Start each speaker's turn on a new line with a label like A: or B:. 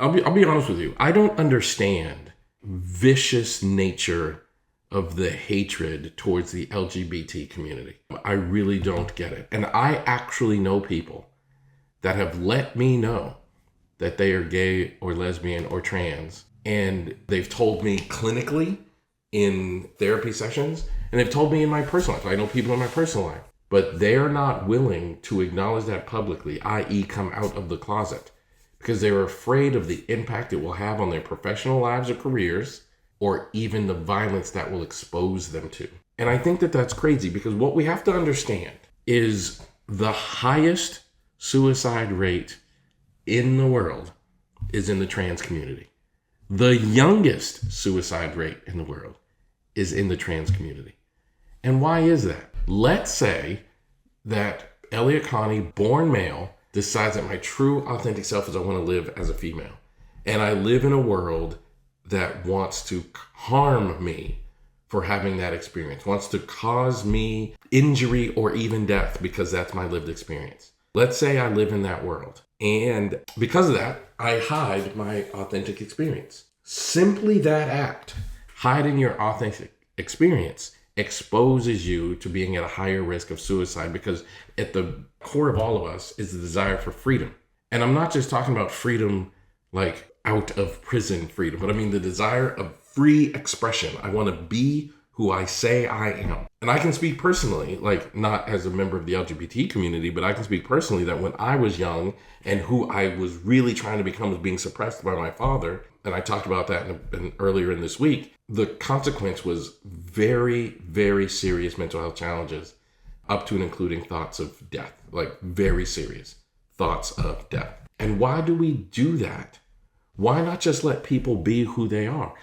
A: I'll be honest with you. I don't understand vicious nature of the hatred towards the LGBT community. I really don't get it. And I actually know people that have let me know that they are gay or lesbian or trans. And they've told me clinically in therapy sessions, and they've told me in my personal life. I know people in my personal life, but they're not willing to acknowledge that publicly, i.e. come out of the closet, because they're afraid of the impact it will have on their professional lives or careers, or even the violence that will expose them to. And I think that that's crazy, because what we have to understand is the highest suicide rate in the world is in the trans community. The youngest suicide rate in the world is in the trans community. And why is that? Let's say that Elliott Connie, born male, decides that my true authentic self is I want to live as a female. And I live in a world that wants to harm me for having that experience, wants to cause me injury or even death because that's my lived experience. Let's say I live in that world. And because of that, I hide my authentic experience. Simply that act, hiding your authentic experience, exposes you to being at a higher risk of suicide, because at the core of all of us is the desire for freedom. And I'm not just talking about freedom like out of prison freedom, but I mean the desire of free expression. I want to be who I say I am. And I can speak personally, like not as a member of the LGBT community, but I can speak personally that when I was young and who I was really trying to become was being suppressed by my father, and I talked about that earlier in this week, the consequence was very, very serious mental health challenges, up to and including thoughts of death, like very serious thoughts of death. And why do we do that? Why not just let people be who they are?